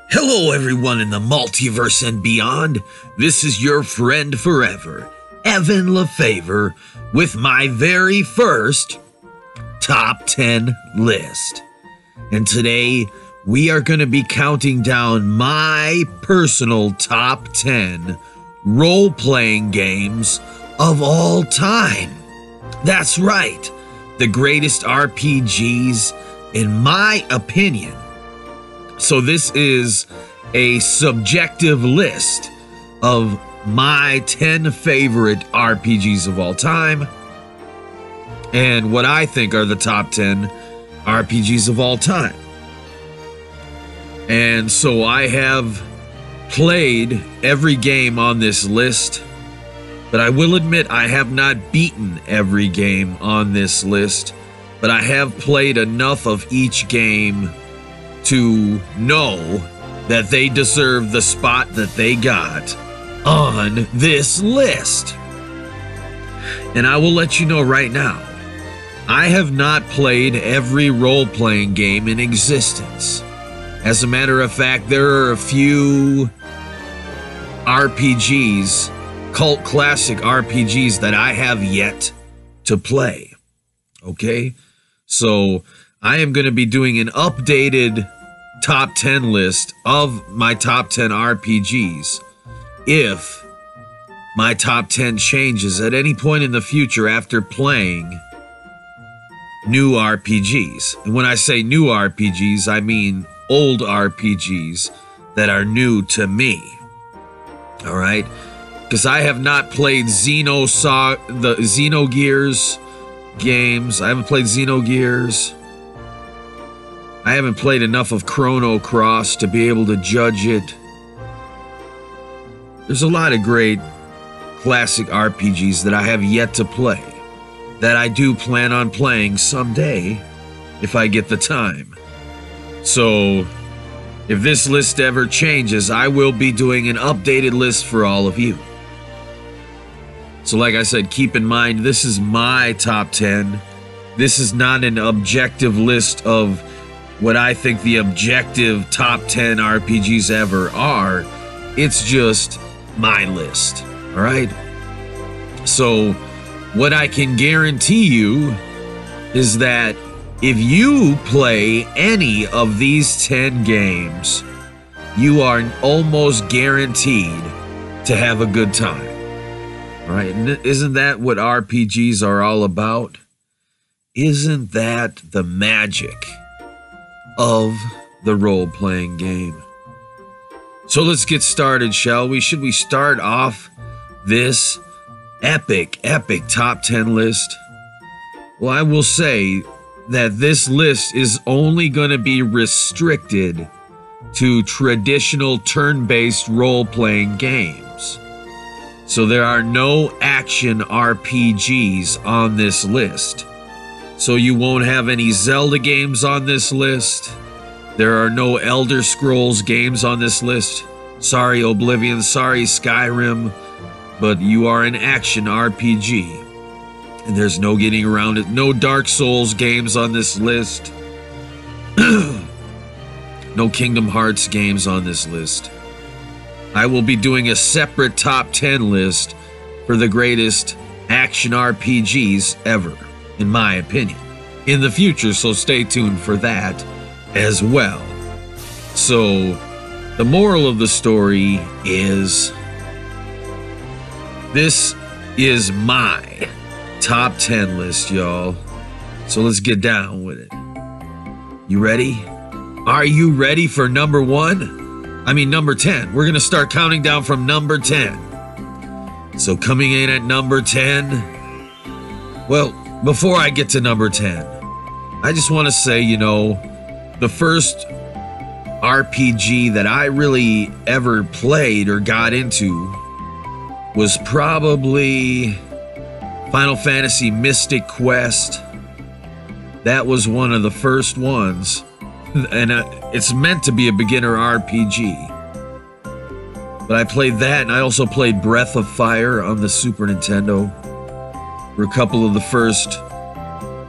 Hello, everyone in the multiverse and beyond. This is your friend forever, Evan Lefavor, with my very first top 10 list. And today, we are going to be counting down my personal top 10 role-playing games of all time. That's right, the greatest RPGs, in my opinion. So this is a subjective list of my 10 favorite RPGs of all time and what I think are the top 10 RPGs of all time. And so I have played every game on this list, but I will admit I have not beaten every game on this list, but I have played enough of each game to know that they deserve the spot that they got on this list. And I will let you know right now, I have not played every role-playing game in existence. As a matter of fact, there are a few RPGs, cult classic RPGs, that I have yet to play. Okay? So I am going to be doing an updated top 10 list of my top 10 RPGs if my top 10 changes at any point in the future after playing new RPGs. And when I say new RPGs, I mean old RPGs that are new to me. All right? Because I have not played the Xenogears games. I haven't played Xenogears. I haven't played enough of Chrono Cross to be able to judge it. There's a lot of great classic RPGs that I have yet to play, that I do plan on playing someday if I get the time. So if this list ever changes, I will be doing an updated list for all of you. So like I said, keep in mind, this is my top 10. This is not an objective list of what I think the objective top 10 RPGs ever are. It's just my list, all right? So what I can guarantee you is that if you play any of these 10 games, you are almost guaranteed to have a good time, all right? And isn't that what RPGs are all about? Isn't that the magic of the role-playing game? So let's get started, shall we? Should we start off this epic top 10 list? Well, I will say that this list is only going to be restricted to traditional turn-based role-playing games. So there are no action RPGs on this list. So you won't have any Zelda games on this list. There are no Elder Scrolls games on this list. Sorry, Oblivion. Sorry, Skyrim. But you are an action RPG. And there's no getting around it. No Dark Souls games on this list. No Kingdom Hearts games on this list. I will be doing a separate top 10 list for the greatest action RPGs ever, in my opinion, in the future, so stay tuned for that as well. So the moral of the story is, this is my top 10 list, y'all. So let's get down with it. You ready? Are you ready for number 10? We're gonna start counting down from number 10. So coming in at number 10, well, before I get to number 10, I just want to say, the first RPG that I really ever played or got into was probably Final Fantasy Mystic Quest. That was one of the first ones, and it's meant to be a beginner RPG. But I played that, and I also played Breath of Fire on the Super Nintendo. Were a couple of the first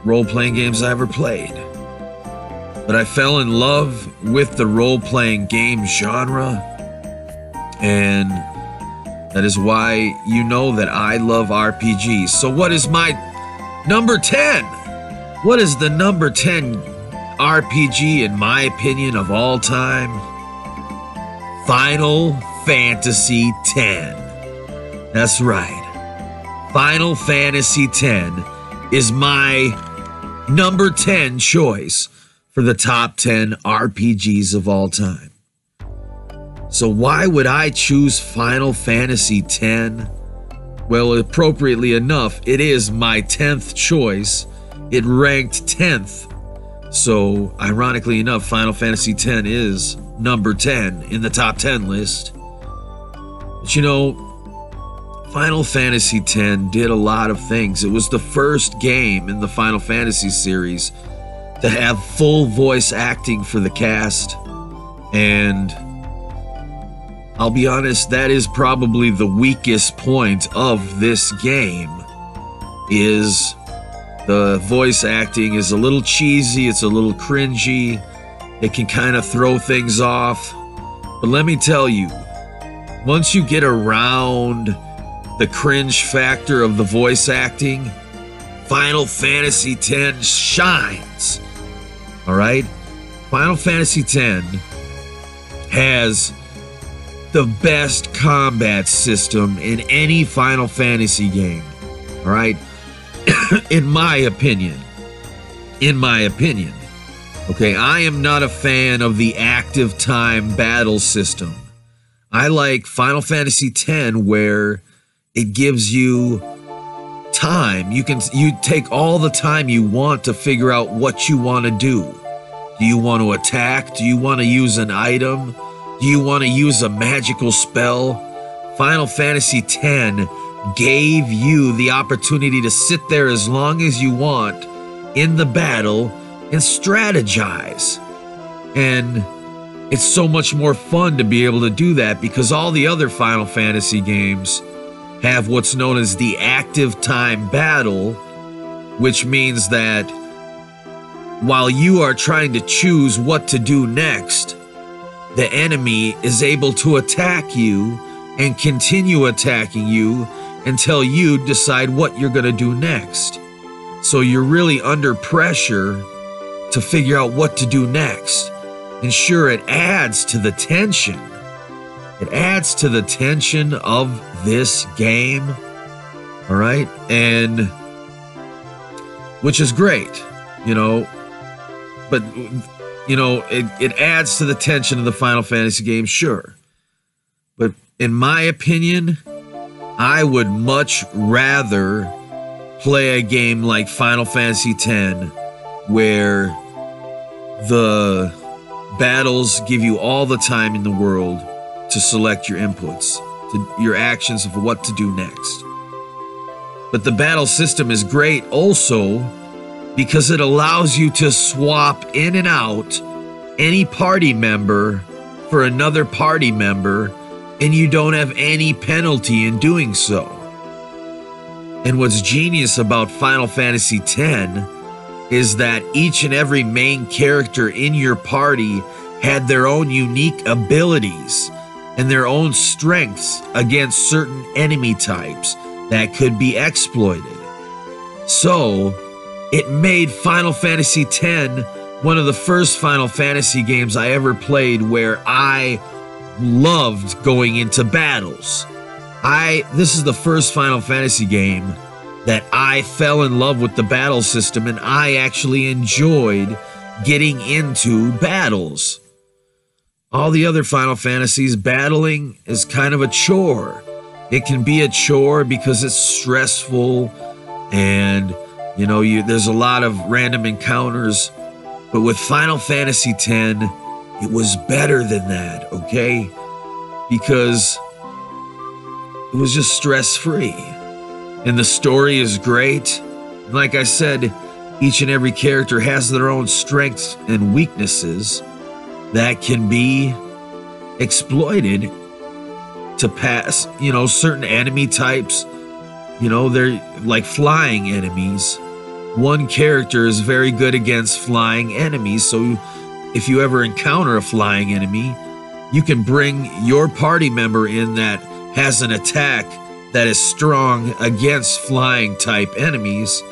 role-playing games I ever played. But I fell in love with the role-playing game genre, and that is why you know that I love RPGs. So what is my number 10? What is the number 10 RPG, in my opinion, of all time? Final Fantasy X. That's right. Final Fantasy X is my number 10 choice for the top 10 RPGs of all time. So why would I choose Final Fantasy X? Well, appropriately enough, it is my 10th choice. It ranked 10th. So, ironically enough, Final Fantasy X is number 10 in the top 10 list. But you know, Final Fantasy X did a lot of things. It was the first game in the Final Fantasy series to have full voice acting for the cast. And I'll be honest, that is probably the weakest point of this game, is the voice acting is a little cheesy, it's a little cringy, it can kind of throw things off. But let me tell you, once you get around the cringe factor of the voice acting, Final Fantasy X shines. All right? Final Fantasy X has the best combat system in any Final Fantasy game. All right? In my opinion. Okay, I am not a fan of the active time battle system. I like Final Fantasy X where it gives you time. You take all the time you want to figure out what you want to do. Do you want to attack? Do you want to use an item? Do you want to use a magical spell? Final Fantasy X gave you the opportunity to sit there as long as you want in the battle and strategize. And it's so much more fun to be able to do that, because all the other Final Fantasy games have what's known as the active time battle, which means that while you are trying to choose what to do next, the enemy is able to attack you and continue attacking you until you decide what you're going to do next. So you're really under pressure to figure out what to do next. And sure, it adds to the tension. It adds to the tension of this game. All right? And which is great, you know. But, you know, it adds to the tension of the Final Fantasy game, sure. But in my opinion, I would much rather play a game like Final Fantasy X, where the battles give you all the time in the world to select your inputs, to your actions of what to do next. But the battle system is great also because it allows you to swap in and out any party member for another party member, and you don't have any penalty in doing so. And what's genius about Final Fantasy X is that each and every main character in your party had their own unique abilities and their own strengths against certain enemy types that could be exploited. So, it made Final Fantasy X one of the first Final Fantasy games I ever played where I loved going into battles. This is the first Final Fantasy game that I fell in love with the battle system, and I actually enjoyed getting into battles. All the other Final Fantasies, battling is kind of a chore. It can be a chore because it's stressful, and you know, there's a lot of random encounters. But with Final Fantasy X, it was better than that, okay? Because it was just stress-free. And the story is great. And like I said, each and every character has their own strengths and weaknesses that can be exploited to pass, you know, certain enemy types. You know, they're like flying enemies. One character is very good against flying enemies, so if you ever encounter a flying enemy, you can bring your party member in that has an attack that is strong against flying type enemies,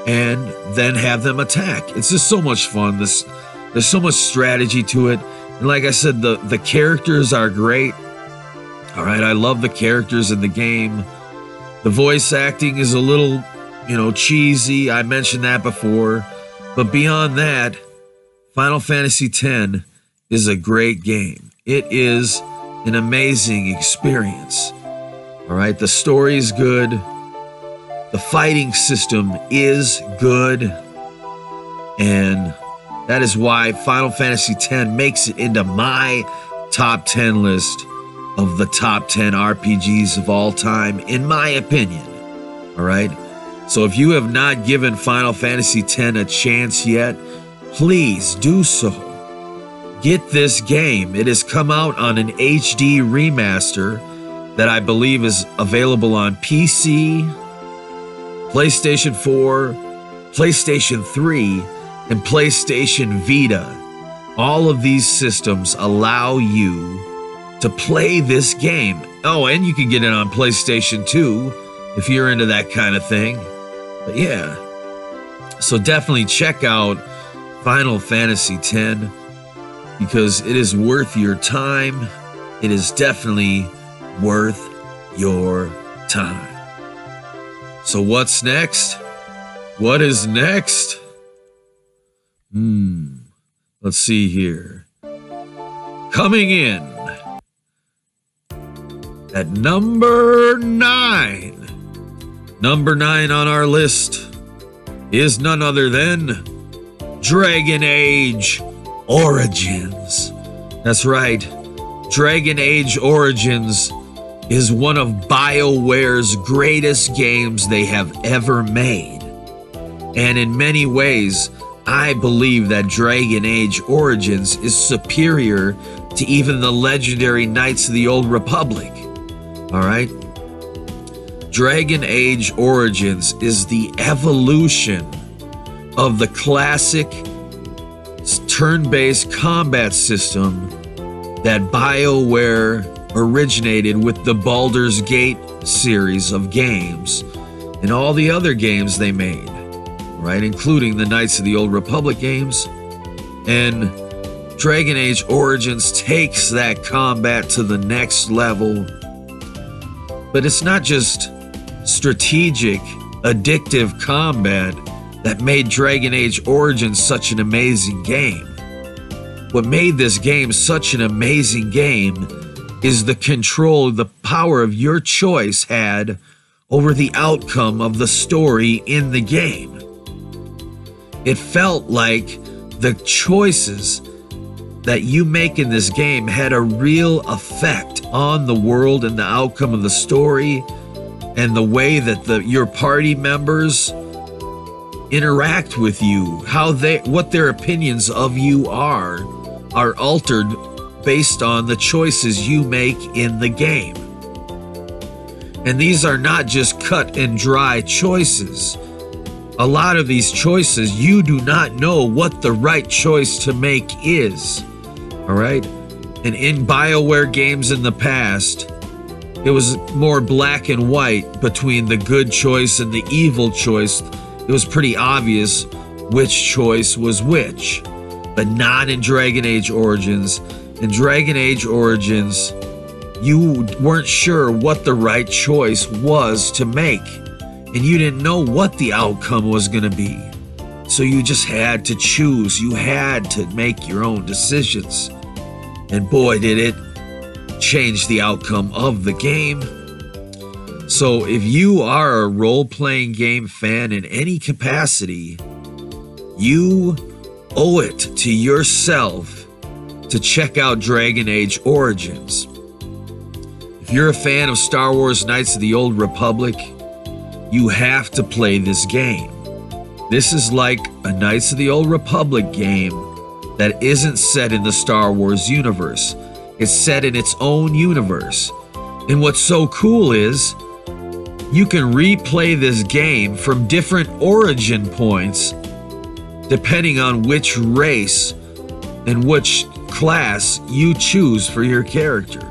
and then have them attack. It's just so much fun. There's so much strategy to it. And like I said, the characters are great. All right, I love the characters in the game. The voice acting is a little, cheesy. I mentioned that before. But beyond that, Final Fantasy X is a great game. It is an amazing experience. All right, the story is good. The fighting system is good. And that is why Final Fantasy X makes it into my top 10 list of the top 10 RPGs of all time, in my opinion. All right? So if you have not given Final Fantasy X a chance yet, please do so. Get this game. It has come out on an HD remaster that I believe is available on PC, PlayStation 4, PlayStation 3, and PlayStation Vita. All of these systems allow you to play this game. Oh, and you can get it on PlayStation 2 if you're into that kind of thing. But yeah, so definitely check out Final Fantasy X because it is worth your time. It is definitely worth your time. So what's next? What is next? Let's see here. Coming in at number 9. Number 9 on our list is none other than Dragon Age Origins. That's right. Dragon Age Origins is one of BioWare's greatest games they have ever made. And in many ways, I believe that Dragon Age Origins is superior to even the legendary Knights of the Old Republic. All right? Dragon Age Origins is the evolution of the classic turn-based combat system that BioWare originated with the Baldur's Gate series of games and all the other games they made, right? Including the Knights of the Old Republic games. And Dragon Age Origins takes that combat to the next level. But it's not just strategic, addictive combat that made Dragon Age Origins such an amazing game. What made this game such an amazing game is the control, the power of your choice had over the outcome of the story in the game. It felt like the choices that you make in this game had a real effect on the world and the outcome of the story and the way that your party members interact with you, what their opinions of you are altered based on the choices you make in the game. And these are not just cut and dry choices. A lot of these choices, you do not know what the right choice to make is. All right? And in BioWare games in the past, it was more black and white between the good choice and the evil choice. It was pretty obvious which choice was which, but not in Dragon Age Origins. In Dragon Age Origins, you weren't sure what the right choice was to make, and you didn't know what the outcome was going to be. So you just had to choose. You had to make your own decisions. And boy, did it change the outcome of the game. So if you are a role-playing game fan in any capacity, you owe it to yourself to check out Dragon Age Origins. If you're a fan of Star Wars Knights of the Old Republic, you have to play this game. This is like a Knights of the Old Republic game that isn't set in the Star Wars universe. It's set in its own universe. And what's so cool is you can replay this game from different origin points depending on which race and which class you choose for your character.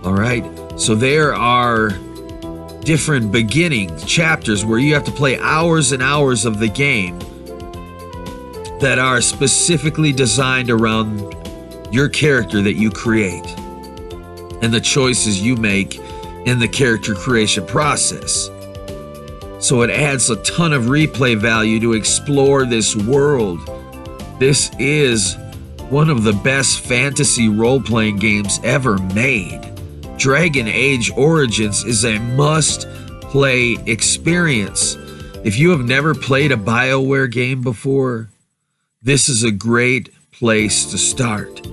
All right, so there are different beginning chapters where you have to play hours and hours of the game that are specifically designed around your character that you create and the choices you make in the character creation process. So it adds a ton of replay value to explore this world. This is one of the best fantasy role-playing games ever made. Dragon Age Origins is a must-play experience. If you have never played a BioWare game before, this is a great place to start.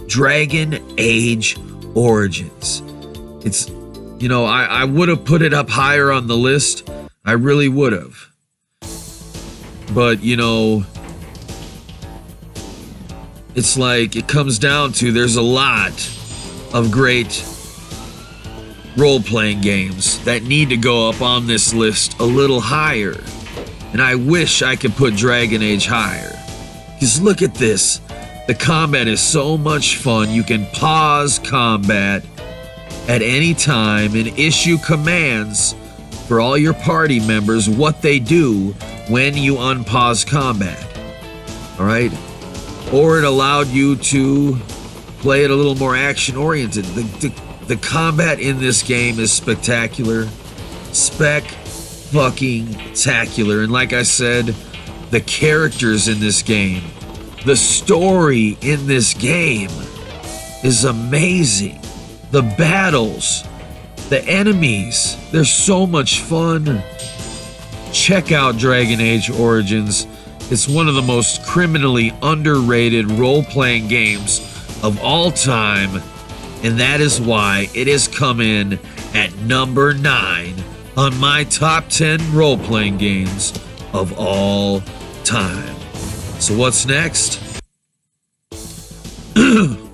Dragon Age Origins. It's, you know, I would have put it up higher on the list. I really would have. But, you know, it's like it comes down to there's a lot of great role-playing games that need to go up on this list a little higher. And I wish I could put Dragon Age higher. Because look at this. The combat is so much fun. You can pause combat at any time and issue commands for all your party members what they do when you unpause combat. All right? Or it allowed you to play it a little more action-oriented. The combat in this game is spectacular. Spec-fucking-tacular. And like I said, the characters in this game, the story in this game is amazing. The battles, the enemies, they're so much fun. Check out Dragon Age Origins. It's one of the most criminally underrated role-playing games of all time, and that is why it has come in at number 9 on my top 10 role-playing games of all time. So what's next?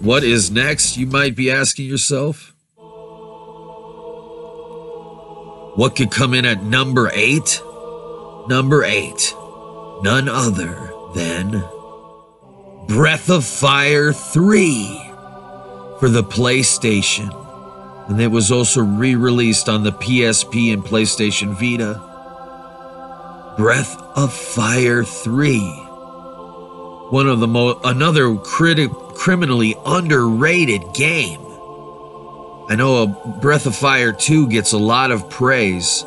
What is next, you might be asking yourself? What could come in at number 8? Number 8, none other than Breath of Fire 3 for the PlayStation. And it was also re-released on the PSP and PlayStation Vita. Breath of Fire 3. One of the another criminally underrated game. I know Breath of Fire 2 gets a lot of praise,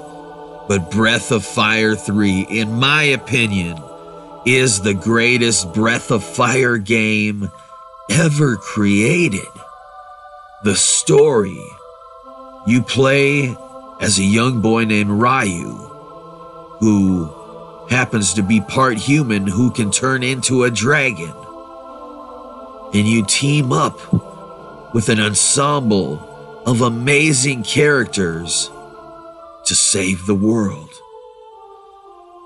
but Breath of Fire 3, in my opinion, is the greatest Breath of Fire game ever created. The story. You play as a young boy named Ryu, who happens to be part human who can turn into a dragon. And you team up with an ensemble of amazing characters to save the world.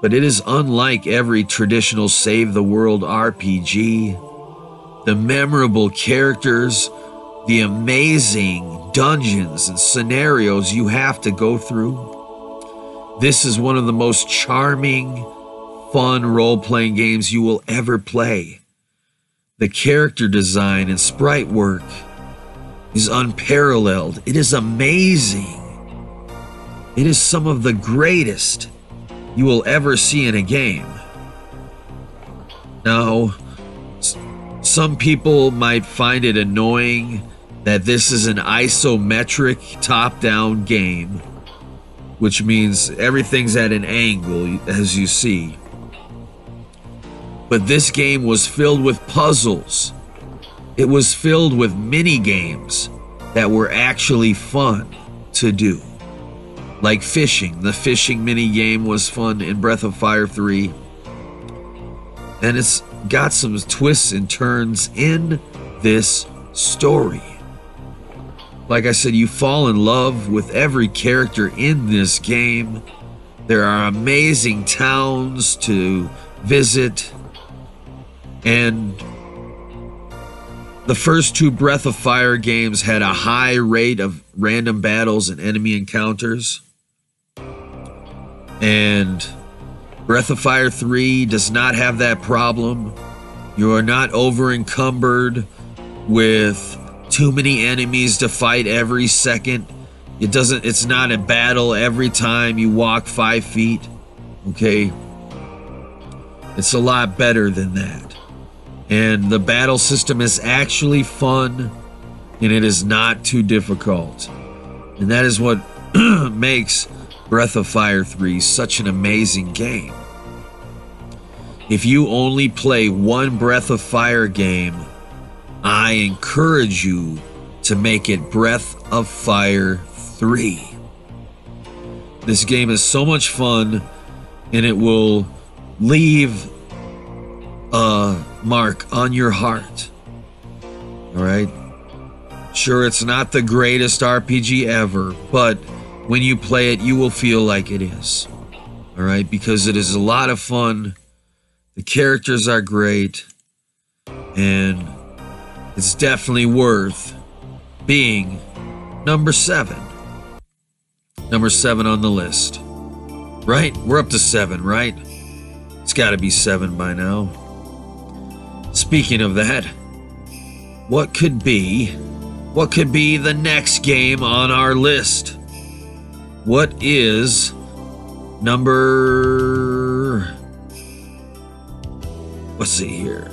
But it is unlike every traditional save the world RPG. The memorable characters, the amazing dungeons and scenarios you have to go through. This is one of the most charming, fun role-playing games you will ever play. The character design and sprite work is unparalleled. It is amazing. It is some of the greatest you will ever see in a game. Now, some people might find it annoying that this is an isometric top-down game, which means everything's at an angle, as you see. But this game was filled with puzzles. It was filled with mini games that were actually fun to do. Like fishing. The fishing mini game was fun in Breath of Fire 3. And it's got some twists and turns in this story. Like I said, you fall in love with every character in this game. There are amazing towns to visit. And the first 2 Breath of Fire games had a high rate of random battles and enemy encounters. And Breath of Fire 3 does not have that problem. You are not over encumbered with too many enemies to fight every second. It's not a battle every time you walk 5 feet. Okay? It's a lot better than that. And the battle system is actually fun, and it is not too difficult. And that is what makes Breath of Fire 3 such an amazing game. If you only play one Breath of Fire game, I encourage you to make it Breath of Fire 3. This game is so much fun, and it will leave a mark on your heart. Alright? Sure, it's not the greatest RPG ever, but when you play it, you will feel like it is. Alright? Because it is a lot of fun. The characters are great. And it's definitely worth being number 7. Number 7 on the list. Right? We're up to 7, right? It's got to be 7 by now. Speaking of that, what could be the next game on our list? What is number... Let's see here.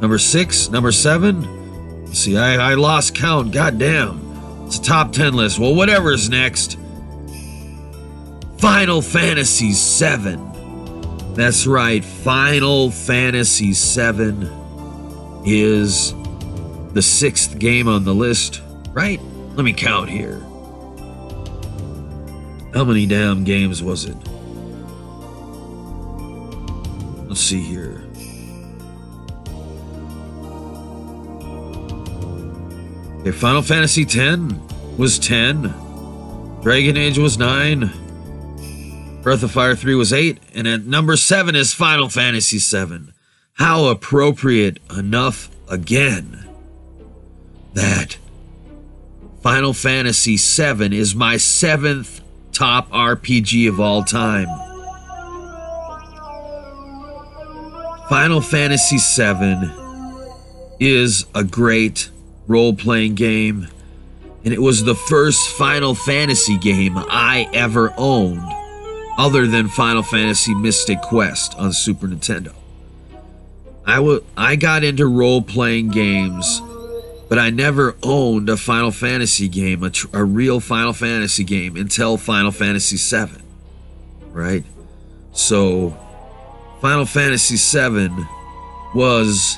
Number 6? Number 7? Let's see, I lost count. Goddamn. It's a top 10 list. Well, whatever's next. Final Fantasy VII. That's right. Final Fantasy VII is the 6th game on the list, right? Let me count here. How many damn games was it? Let's see here. Okay, Final Fantasy X was 10. Dragon Age was 9. Breath of Fire 3 was 8. And at number 7 is Final Fantasy VII. How appropriate enough again that Final Fantasy VII is my 7th top RPG of all time. Final Fantasy VII is a great role-playing game, and it was the first Final Fantasy game I ever owned, other than Final Fantasy Mystic Quest on Super Nintendo. I got into role-playing games, but I never owned a Final Fantasy game, a real Final Fantasy game, until Final Fantasy VII, right? So, Final Fantasy VII was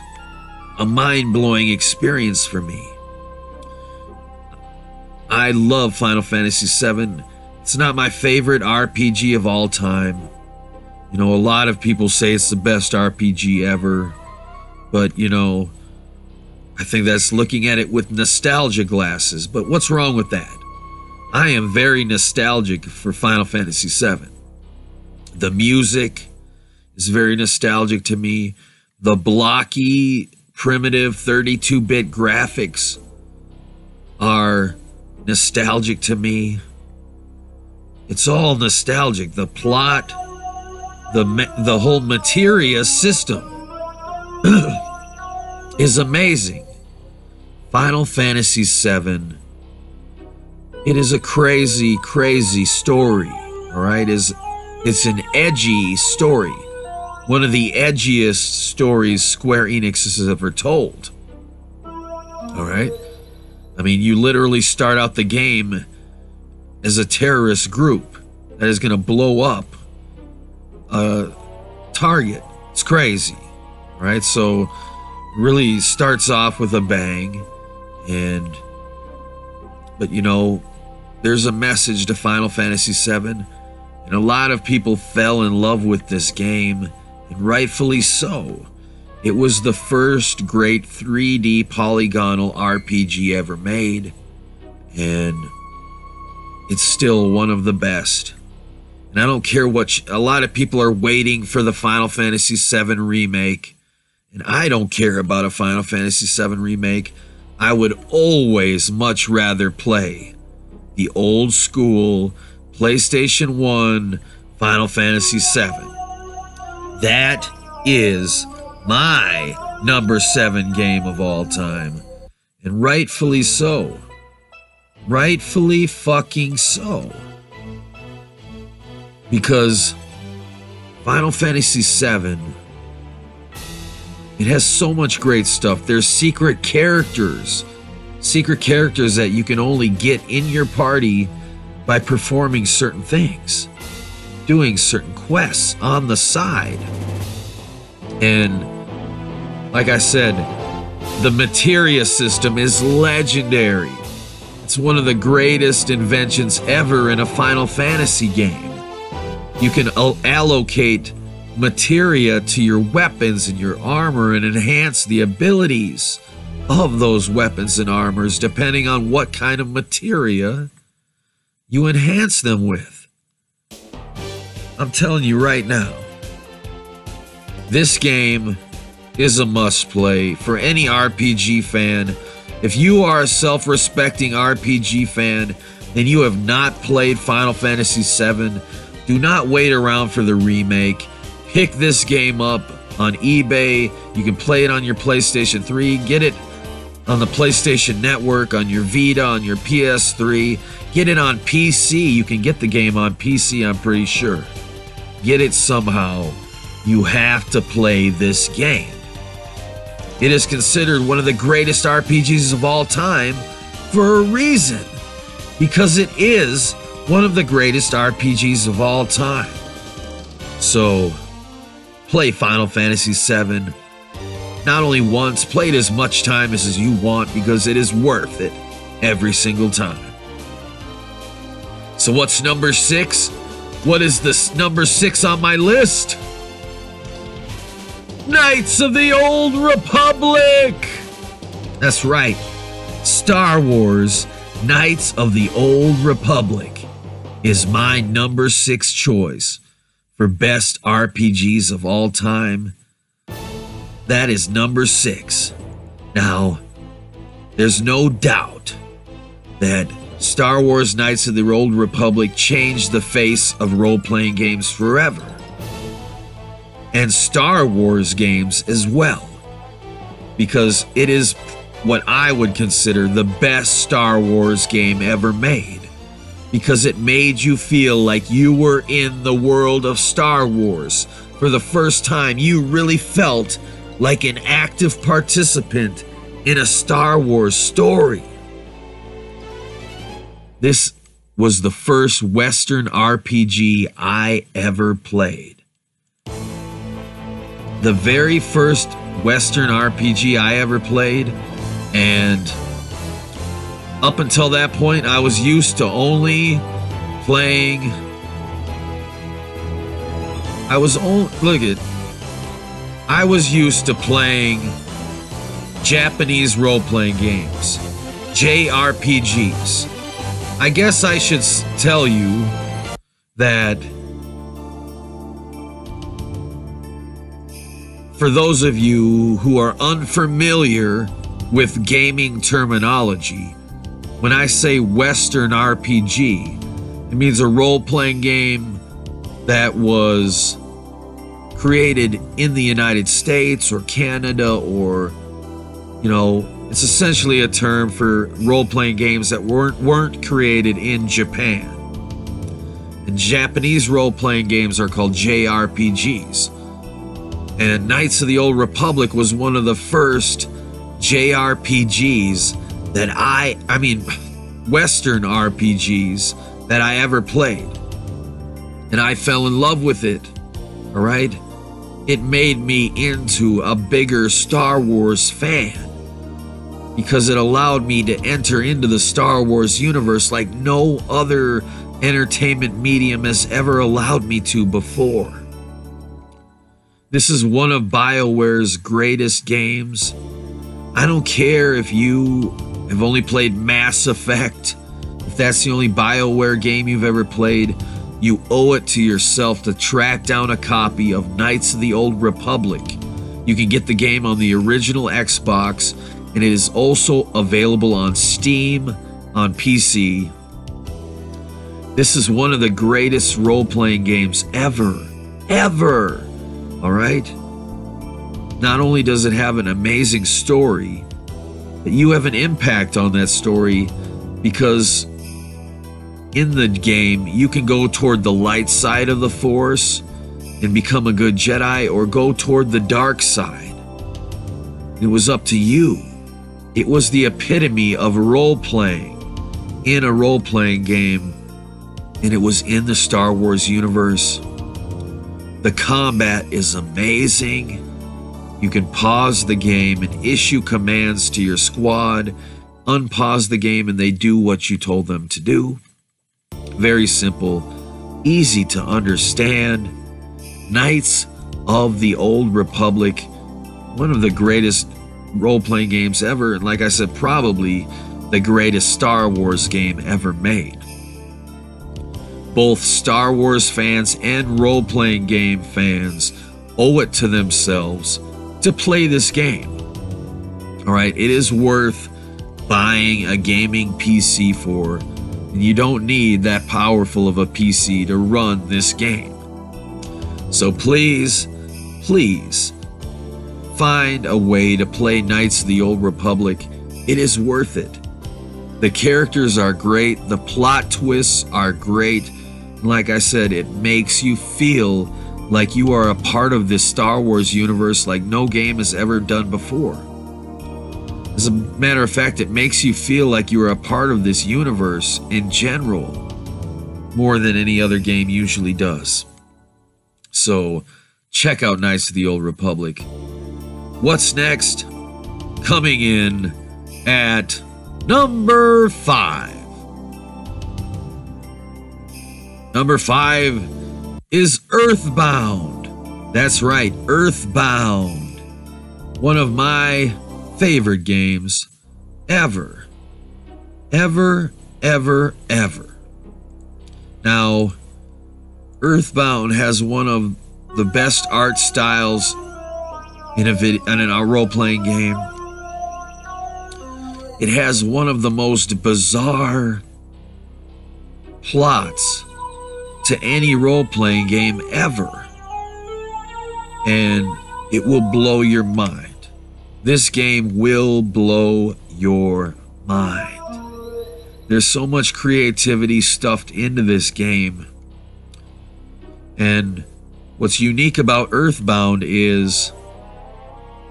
a mind-blowing experience for me. I love Final Fantasy VII. It's not my favorite RPG of all time. You know, a lot of people say it's the best RPG ever, but, you know, I think that's looking at it with nostalgia glasses. But what's wrong with that? I am very nostalgic for Final Fantasy VII. The music is very nostalgic to me. The blocky, primitive 32-bit graphics are nostalgic to me. It's all nostalgic. The plot, the whole materia system is amazing. Final Fantasy VII, it is a crazy, crazy story, all right? It's an edgy story. One of the edgiest stories Square Enix has ever told. All right? I mean, you literally start out the game as a terrorist group that is going to blow up a target. It's crazy. All right? So, really starts off with a bang. But, you know, there's a message to Final Fantasy VII. And a lot of people fell in love with this game. And rightfully so. It was the first great 3D polygonal RPG ever made. And it's still one of the best. And I don't care what... a lot of people are waiting for the Final Fantasy VII remake. And I don't care about a Final Fantasy VII remake. I would always much rather play the old school PlayStation 1 Final Fantasy VII. That is my number 7 game of all time. And rightfully so. Rightfully fucking so. Because Final Fantasy VII, it has so much great stuff. There's secret characters that you can only get in your party by performing certain things, doing certain quests on the side. And like I said, the materia system is legendary. It's one of the greatest inventions ever in a Final Fantasy game. You can allocate materia to your weapons and your armor and enhance the abilities of those weapons and armors depending on what kind of materia you enhance them with. I'm telling you right now, this game is a must play for any RPG fan. If you are a self-respecting RPG fan and you have not played Final Fantasy VII, do not wait around for the remake. Pick this game up on eBay. You can play it on your PlayStation 3. Get it on the PlayStation Network, on your Vita, on your PS3. Get it on PC. You can get the game on PC, I'm pretty sure. Get it somehow. You have to play this game. It is considered one of the greatest RPGs of all time for a reason. Because it is one of the greatest RPGs of all time. So, play Final Fantasy VII. Not only once, play it as much time as you want because it is worth it every single time. So what's number 6? What is this number 6 on my list? Knights of the Old Republic! That's right. Star Wars Knights of the Old Republic is my number 6 choice for best RPGs of all time. That is number 6. Now, there's no doubt that Star Wars Knights of the Old Republic changed the face of role-playing games forever. And Star Wars games as well. Because it is what I would consider the best Star Wars game ever made. Because it made you feel like you were in the world of Star Wars. For the first time, you really felt like an active participant in a Star Wars story. This was the first Western RPG I ever played. The very first Western RPG I ever played, and up until that point, I was used to only playing. I was used to playing Japanese role-playing games, JRPGs. I guess I should tell you that for those of you who are unfamiliar with gaming terminology, when I say Western RPG, it means a role-playing game that was created in the United States or Canada, or, you know, it's essentially a term for role-playing games that weren't created in Japan. And Japanese role-playing games are called JRPGs. And Knights of the Old Republic was one of the first JRPGs that I mean, Western RPGs that I ever played. And I fell in love with it, all right? It made me into a bigger Star Wars fan because it allowed me to enter into the Star Wars universe like no other entertainment medium has ever allowed me to before. This is one of BioWare's greatest games. I don't care if you have only played Mass Effect, if that's the only BioWare game you've ever played, you owe it to yourself to track down a copy of Knights of the Old Republic. You can get the game on the original Xbox, and it is also available on Steam, on PC. This is one of the greatest role-playing games ever. All right? not only does it have an amazing story, but you have an impact on that story, because in the game you can go toward the light side of the Force and become a good Jedi, or go toward the dark side. It was up to you. It was the epitome of role-playing in a role-playing game, and it was in the Star Wars universe. The combat is amazing. You can pause the game and issue commands to your squad, unpause the game, and they do what you told them to do. Very simple, easy to understand. Knights of the Old Republic, one of the greatest role-playing games ever, and like I said, probably the greatest Star Wars game ever made. Both Star Wars fans and role-playing game fans owe it to themselves to play this game. All right, it is worth buying a gaming PC for, and you don't need that powerful of a PC to run this game. So please, please find a way to play Knights of the Old Republic. It is worth it. The characters are great. The plot twists are great. Like I said, it makes you feel like you are a part of this Star Wars universe like no game has ever done before. As a matter of fact, it makes you feel like you are a part of this universe in general, more than any other game usually does. So check out Knights of the Old Republic. What's next? Coming in at number 5. Number 5 is Earthbound. That's right, Earthbound. One of my favorite games ever. Ever. Now, Earthbound has one of the best art styles in a role-playing game. It has one of the most bizarre plots to any role-playing game ever, and it will blow your mind. This game will blow your mind. There's so much creativity stuffed into this game. And what's unique about Earthbound is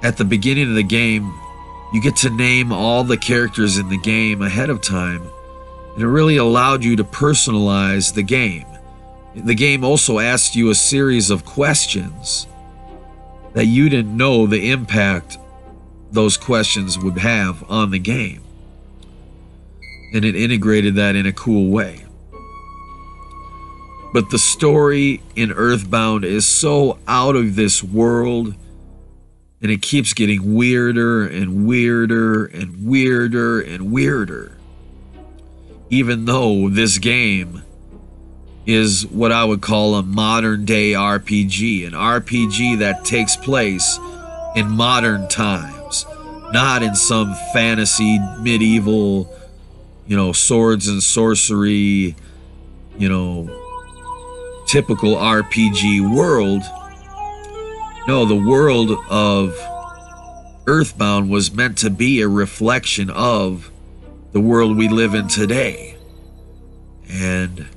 at the beginning of the game, you get to name all the characters in the game ahead of time. And it really allowed you to personalize the game. The game also asked you a series of questions that you didn't know the impact those questions would have on the game. And it integrated that in a cool way. But the story in Earthbound is so out of this world, and it keeps getting weirder and weirder and weirder and weirder. Even though this game is what I would call a modern day RPG, an RPG that takes place in modern times, not in some fantasy medieval, swords and sorcery, typical RPG world. No, the world of Earthbound was meant to be a reflection of the world we live in today, and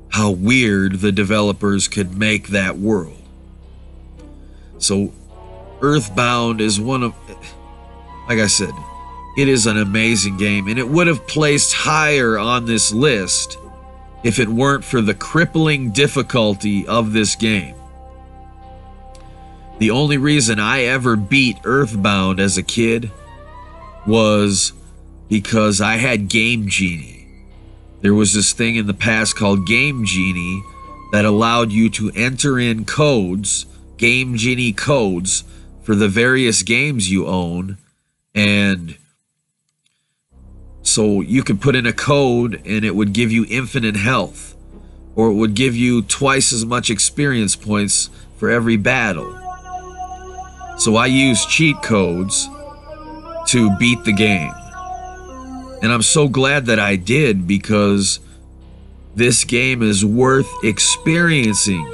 how weird the developers could make that world. So Earthbound is one of, like I said, it is an amazing game, and it would have placed higher on this list if it weren't for the crippling difficulty of this game. The only reason I ever beat Earthbound as a kid was because I had Game Genie. There was this thing in the past called Game Genie that allowed you to enter in codes, Game Genie codes, for the various games you own, and so you could put in a code and it would give you infinite health, or it would give you twice as much experience points for every battle. So I used cheat codes to beat the game. And I'm so glad that I did, because this game is worth experiencing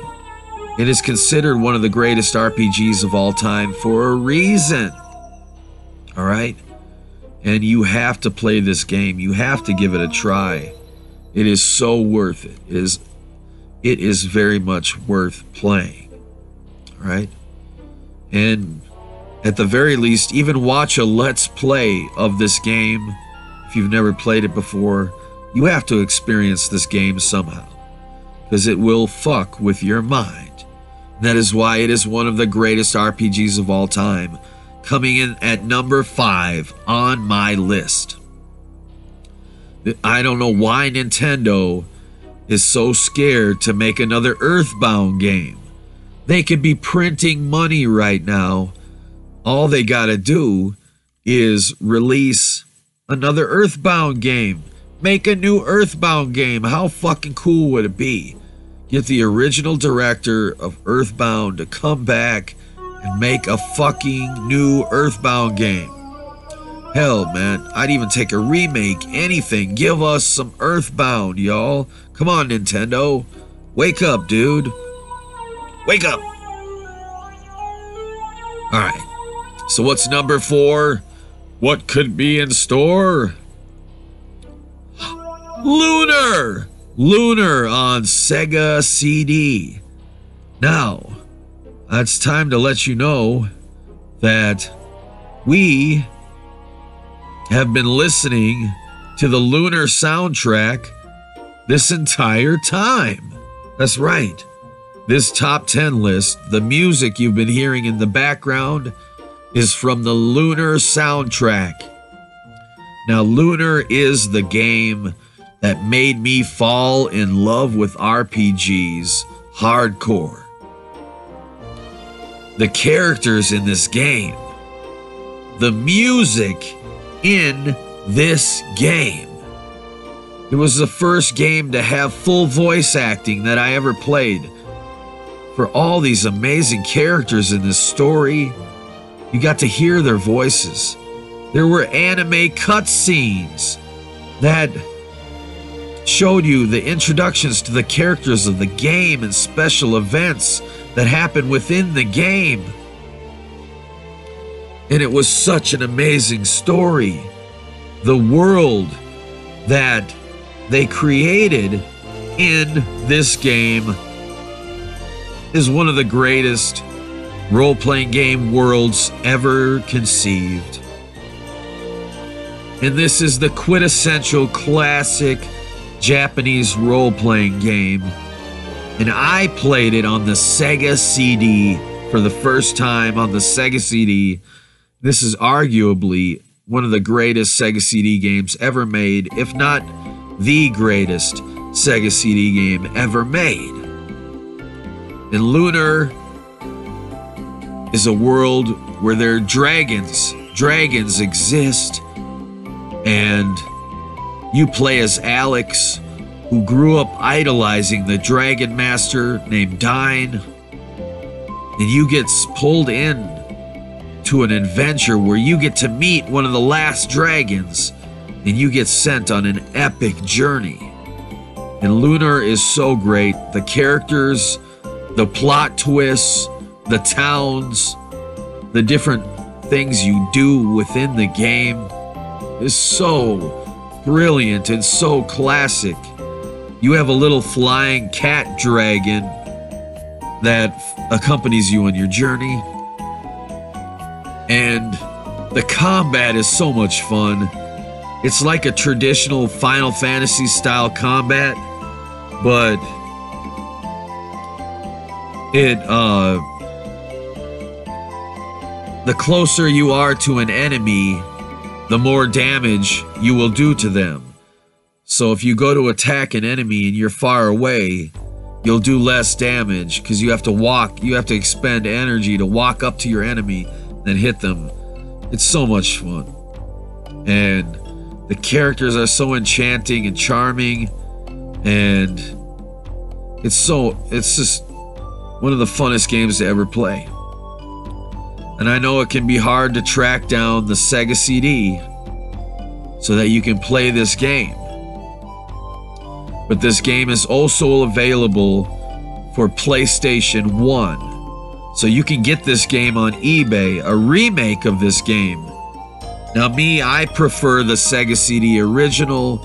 It is considered one of the greatest RPGs of all time for a reason. All right? And you have to play this game. You have to give it a try. It is so worth it. It is very much worth playing. All right? And at the very least, even watch a Let's Play of this game. If you've never played it before, you have to experience this game somehow, because it will fuck with your mind. That is why it is one of the greatest RPGs of all time, coming in at number 5 on my list. I don't know why Nintendo is so scared to make another Earthbound game. They could be printing money right now. All they gotta do is release another Earthbound game. Make a new Earthbound game. How fucking cool would it be? Get the original director of Earthbound to come back and make a fucking new Earthbound game. Hell, man, I'd even take a remake, anything. Give us some Earthbound, y'all. Come on, Nintendo. Wake up, dude. Wake up. Alright. So what's number 4? What could be in store? Lunar! Lunar on Sega CD. Now, it's time to let you know that we have been listening to the Lunar soundtrack this entire time. That's right. This top 10 list, the music you've been hearing in the background, is from the Lunar soundtrack. Now, Lunar is the game that made me fall in love with RPGs hardcore. The characters in this game, the music in this game. It was the first game to have full voice acting that I ever played. For all these amazing characters in this story, you got to hear their voices. There were anime cutscenes that showed you the introductions to the characters of the game and special events that happened within the game. And it was such an amazing story. The world that they created in this game is one of the greatest role-playing game worlds ever conceived. And this is the quintessential classic Japanese role-playing game. And I played it on the Sega CD for the first time on the Sega CD. This is arguably one of the greatest Sega CD games ever made, if not the greatest Sega CD game ever made. And Lunar is a world where there are dragons. Dragons exist. And you play as Alex, who grew up idolizing the dragon master named Dine. And you get pulled in to an adventure where you get to meet one of the last dragons. And you get sent on an epic journey. And Lunar is so great. The characters, the plot twists, the towns, the different things you do within the game is so brilliant and so classic. You have a little flying cat dragon that accompanies you on your journey. And the combat is so much fun. It's like a traditional Final Fantasy style combat, but the closer you are to an enemy, the more damage you will do to them. So if you go to attack an enemy and you're far away, you'll do less damage because you have to walk, you have to expend energy to walk up to your enemy, then hit them. It's so much fun. And the characters are so enchanting and charming, and it's just one of the funnest games to ever play. And I know it can be hard to track down the Sega CD so that you can play this game. But this game is also available for PlayStation 1. So you can get this game on eBay, a remake of this game. Now me, I prefer the Sega CD original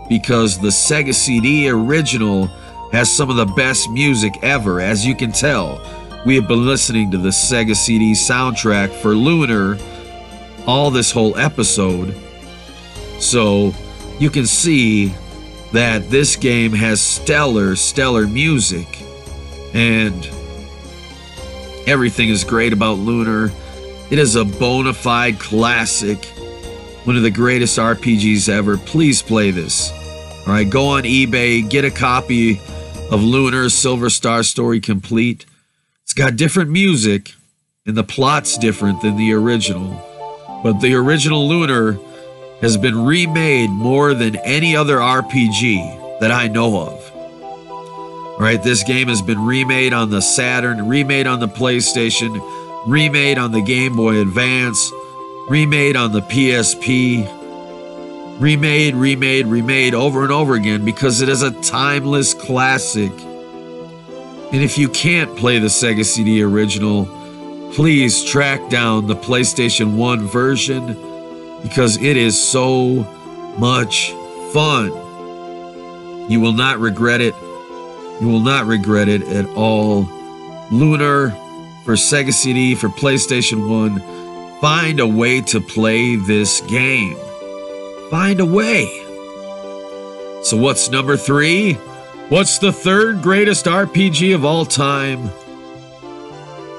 because the Sega CD original has some of the best music ever. As you can tell, we have been listening to the Sega CD soundtrack for Lunar all this whole episode. So you can see that this game has stellar music. And everything is great about Lunar. It is a bona fide classic. One of the greatest RPGs ever. Please play this. Alright, go on eBay, get a copy of Lunar Silver Star Story Complete. It's got different music, and the plot's different than the original. But the original Lunar has been remade more than any other RPG that I know of. Alright, this game has been remade on the Saturn, remade on the PlayStation, remade on the Game Boy Advance, remade on the PSP, remade over and over again because it is a timeless classic. And if you can't play the Sega CD original, please track down the PlayStation 1 version because it is so much fun. You will not regret it. You will not regret it at all. Lunar for Sega CD, for PlayStation 1. Find a way to play this game. Find a way. So what's number 3? What's the third greatest RPG of all time?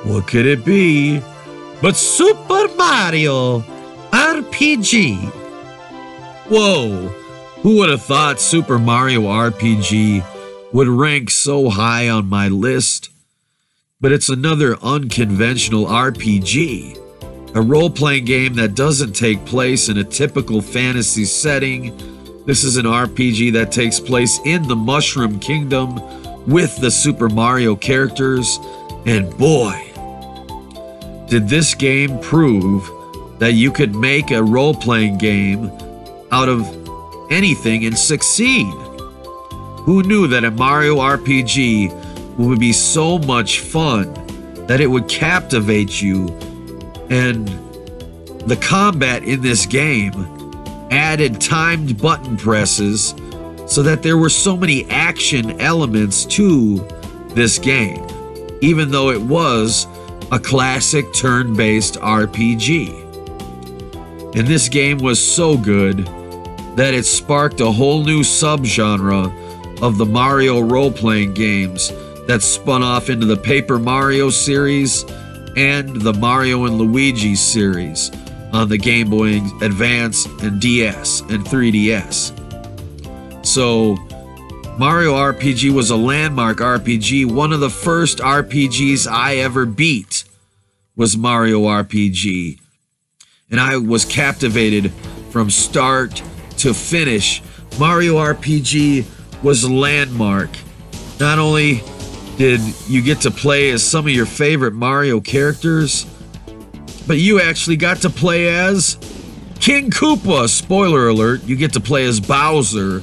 What could it be but Super Mario RPG? Whoa, who would have thought Super Mario RPG would rank so high on my list? But it's another unconventional RPG. A role-playing game that doesn't take place in a typical fantasy setting. This is an RPG that takes place in the Mushroom Kingdom with the Super Mario characters. And boy, did this game prove that you could make a role-playing game out of anything and succeed. Who knew that a Mario RPG would be so much fun that it would captivate you? And the combat in this game added timed button presses so that there were so many action elements to this game, even though it was a classic turn-based RPG. And this game was so good that it sparked a whole new subgenre of the Mario role-playing games that spun off into the Paper Mario series and the Mario and Luigi series on the Game Boy Advance and DS and 3DS. So Mario RPG was a landmark RPG. One of the first RPGs I ever beat was Mario RPG. And I was captivated from start to finish. Mario RPG was a landmark. Not only did you get to play as some of your favorite Mario characters, but you actually got to play as King Koopa. Spoiler alert, you get to play as Bowser,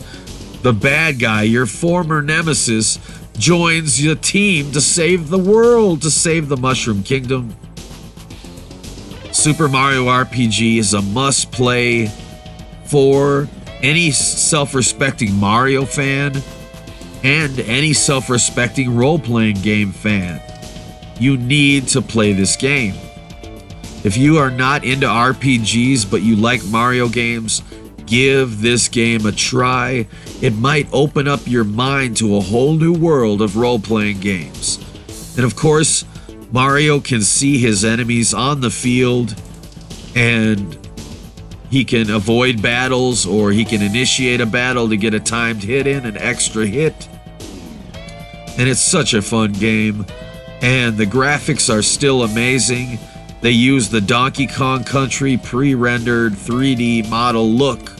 the bad guy. Your former nemesis joins the team to save the world, to save the Mushroom Kingdom. Super Mario RPG is a must-play for any self-respecting Mario fan and any self-respecting role-playing game fan. You need to play this game. If you are not into RPGs but you like Mario games, give this game a try. It might open up your mind to a whole new world of role-playing games. And of course, Mario can see his enemies on the field, and he can avoid battles, or he can initiate a battle to get a timed hit in, an extra hit. And it's such a fun game. And the graphics are still amazing. They use the Donkey Kong Country pre-rendered 3D model look.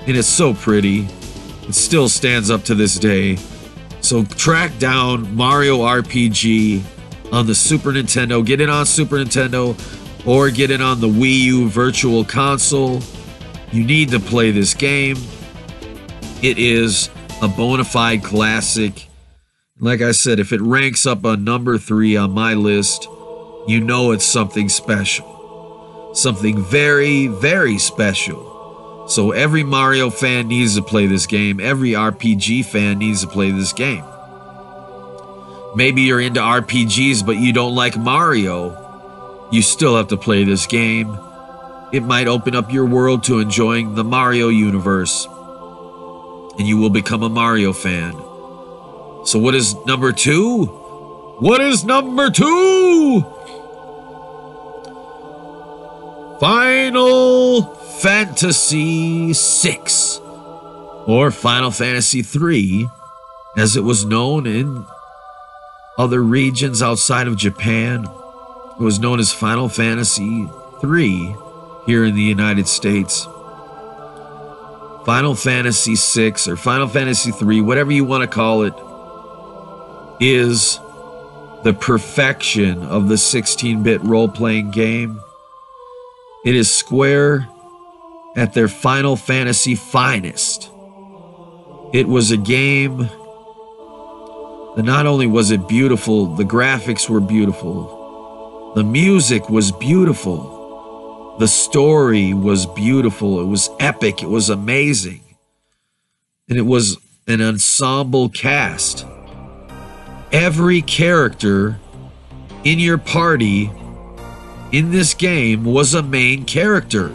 And it's so pretty. It still stands up to this day. So track down Mario RPG on the Super Nintendo. Get it on Super Nintendo or get it on the Wii U Virtual Console. You need to play this game. It is a bona fide classic. Like I said, if it ranks up on number 3 on my list, you know it's something special. Something very, very special. So every Mario fan needs to play this game. Every RPG fan needs to play this game. Maybe you're into RPGs, but you don't like Mario. You still have to play this game. It might open up your world to enjoying the Mario universe. And you will become a Mario fan. So what is number 2? What is number 2? Final Fantasy VI, or Final Fantasy III, as it was known in other regions outside of Japan. It was known as Final Fantasy III here in the United States. Final Fantasy VI or Final Fantasy III, whatever you want to call it, is the perfection of the 16-bit role-playing game. It is Square at their Final Fantasy finest. It was a game that not only was it beautiful, the graphics were beautiful, the music was beautiful, the story was beautiful, it was epic, it was amazing, and it was an ensemble cast. Every character in your party in this game was a main character.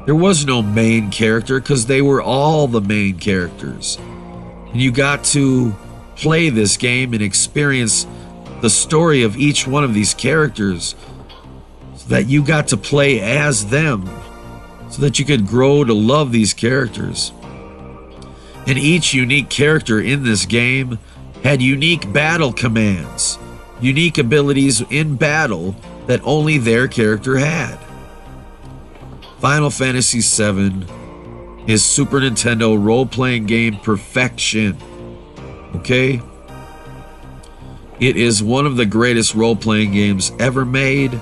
There was no main character because they were all the main characters. And you got to play this game and experience the story of each one of these characters so that you got to play as them, so that you could grow to love these characters. And each unique character in this game had unique battle commands, unique abilities in battle that only their character had. Final Fantasy VII is Super Nintendo role-playing game perfection. Okay? It is one of the greatest role-playing games ever made.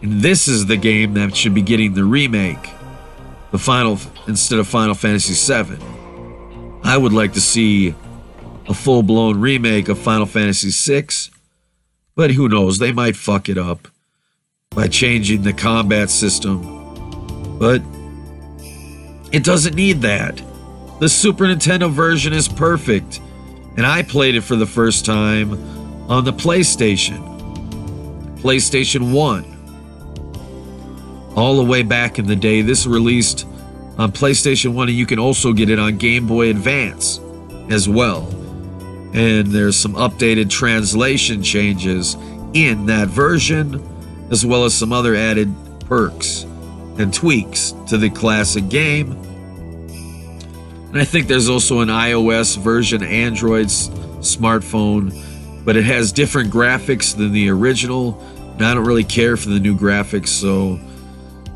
And this is the game that should be getting the remake, instead of Final Fantasy VII. I would like to see a full-blown remake of Final Fantasy VI, but who knows, they might fuck it up by changing the combat system. But it doesn't need that. The Super Nintendo version is perfect, and I played it for the first time on the PlayStation 1. All the way back in the day. This released on PlayStation 1, and you can also get it on Game Boy Advance as well. And there's some updated translation changes in that version, as well as some other added perks and tweaks to the classic game. And I think there's also an iOS version, Android smartphone, but it has different graphics than the original. And I don't really care for the new graphics, so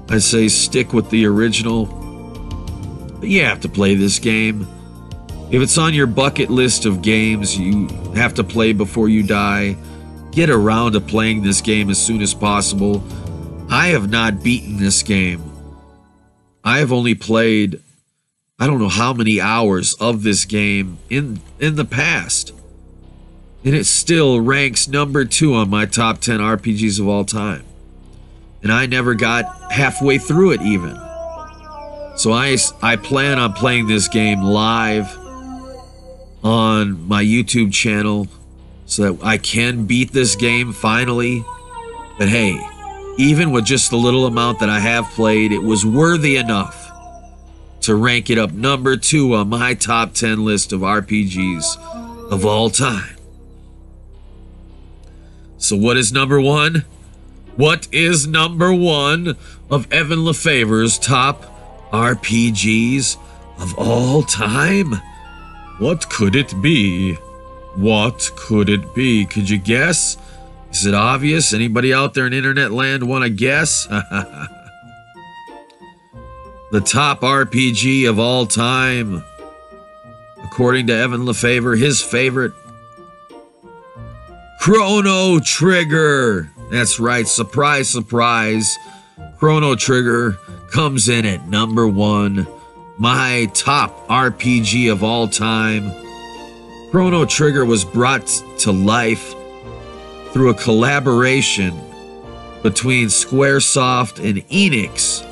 I say stick with the original. But you have to play this game. If it's on your bucket list of games you have to play before you die, get around to playing this game as soon as possible. I have not beaten this game. I have only played, I don't know how many hours of this game in the past. And it still ranks number 2 on my top 10 RPGs of all time. And I never got halfway through it even. So I plan on playing this game live on my YouTube channel so that I can beat this game finally. But hey, even with just the little amount that I have played, it was worthy enough to rank it up number 2 on my top 10 list of RPGs of all time. So what is number 1? What is number 1 of Evan Lefavor's top RPGs of all time? What could it be? What could it be? Could you guess? Is it obvious? Anybody out there in internet land want to guess? The top RPG of all time, according to Evan Lefavor, his favorite, Chrono Trigger. That's right, surprise, surprise. Chrono Trigger comes in at number 1. My top RPG of all time. Chrono Trigger was brought to life through a collaboration between Squaresoft and Enix,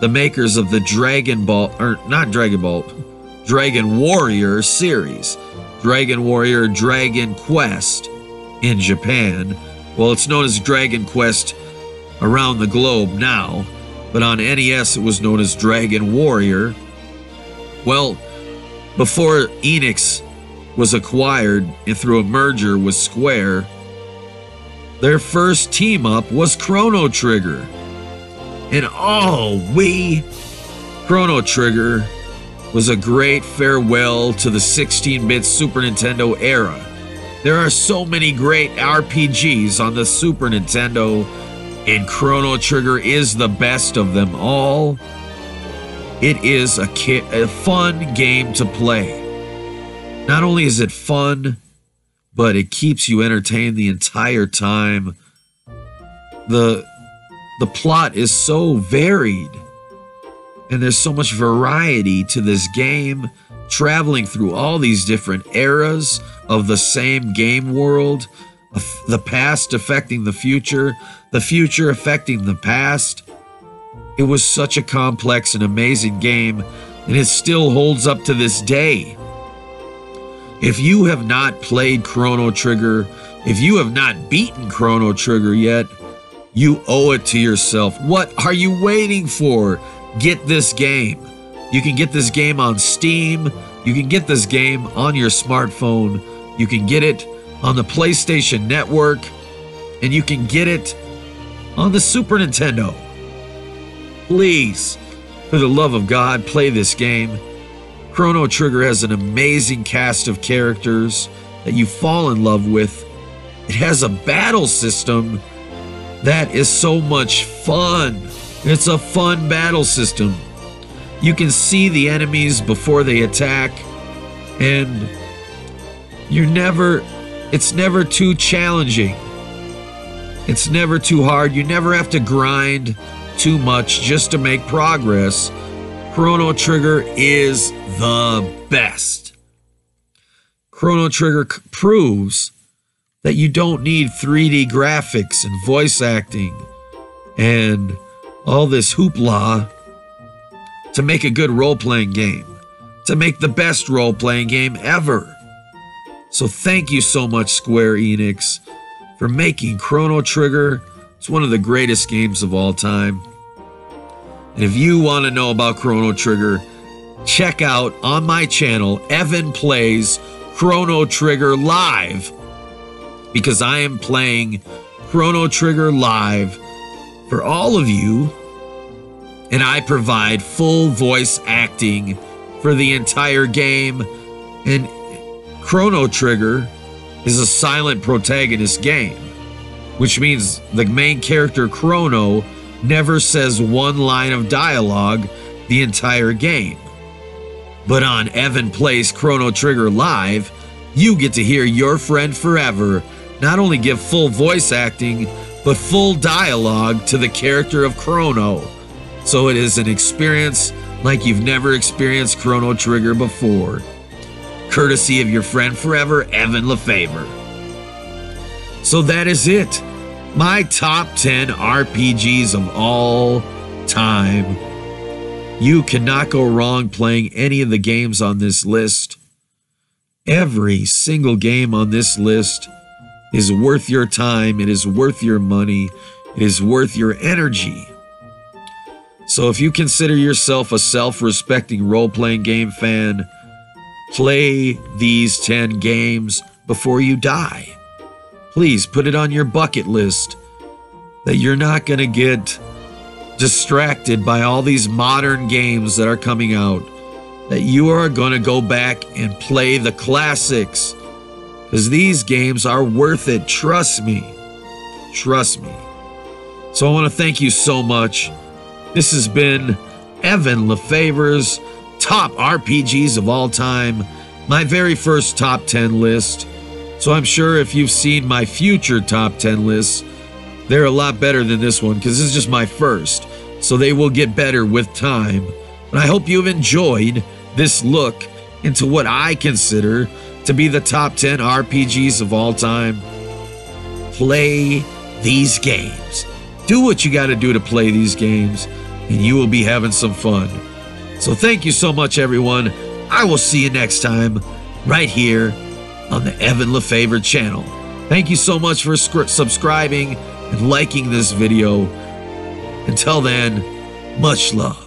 the makers of the Dragon Warrior series. Dragon Warrior, Dragon Quest in Japan. Well, it's known as Dragon Quest around the globe now, but on NES it was known as Dragon Warrior. Well, before Enix was acquired and through a merger with Square, their first team up was Chrono Trigger. And Chrono Trigger was a great farewell to the 16-bit Super Nintendo era. There are so many great RPGs on the Super Nintendo, and Chrono Trigger is the best of them all. It is a fun game to play. Not only is it fun, but it keeps you entertained the entire time. The plot is so varied, and there's so much variety to this game, traveling through all these different eras of the same game world, the past affecting the future affecting the past. It was such a complex and amazing game, and it still holds up to this day. If you have not played Chrono Trigger, if you have not beaten Chrono Trigger yet, you owe it to yourself. What are you waiting for? Get this game. You can get this game on Steam. You can get this game on your smartphone. You can get it on the PlayStation Network. And you can get it on the Super Nintendo. Please, for the love of God, play this game. Chrono Trigger has an amazing cast of characters that you fall in love with. It has a battle system that is so much fun. It's a fun battle system. You can see the enemies before they attack, and it's never too challenging. It's never too hard. You never have to grind too much just to make progress. Chrono Trigger is the best. Chrono Trigger proves that you don't need 3D graphics and voice acting and all this hoopla to make a good role-playing game, to make the best role-playing game ever. So thank you so much, Square Enix, for making Chrono Trigger. It's one of the greatest games of all time. And if you want to know about Chrono Trigger, check out on my channel, Evan Plays Chrono Trigger Live, because I am playing Chrono Trigger Live for all of you, and I provide full voice acting for the entire game. And Chrono Trigger is a silent protagonist game, which means the main character Chrono never says one line of dialogue the entire game. But on Evan Plays Chrono Trigger Live, you get to hear your friend forever not only give full voice acting, but full dialogue to the character of Chrono. So it is an experience like you've never experienced Chrono Trigger before. Courtesy of your friend forever, Evan Lefavor. So that is it. My top 10 RPGs of all time. You cannot go wrong playing any of the games on this list. Every single game on this list is worth your time. It is worth your money. It is worth your energy. So if you consider yourself a self-respecting role-playing game fan, play these 10 games before you die. Please put it on your bucket list that you're not going to get distracted by all these modern games that are coming out, that you are going to go back and play the classics, because these games are worth it. Trust me. Trust me. So I want to thank you so much. This has been Evan Lefavor's top RPGs of all time, my very first top 10 list. So I'm sure if you've seen my future top 10 lists, they're a lot better than this one, because this is just my first. So they will get better with time. But I hope you've enjoyed this look into what I consider to be the top 10 RPGs of all time? Play these games. Do what you got to do to play these games, and you will be having some fun. So thank you so much, everyone. I will see you next time right here on the Evan Lefavor channel. Thank you so much for subscribing and liking this video. Until then, much love.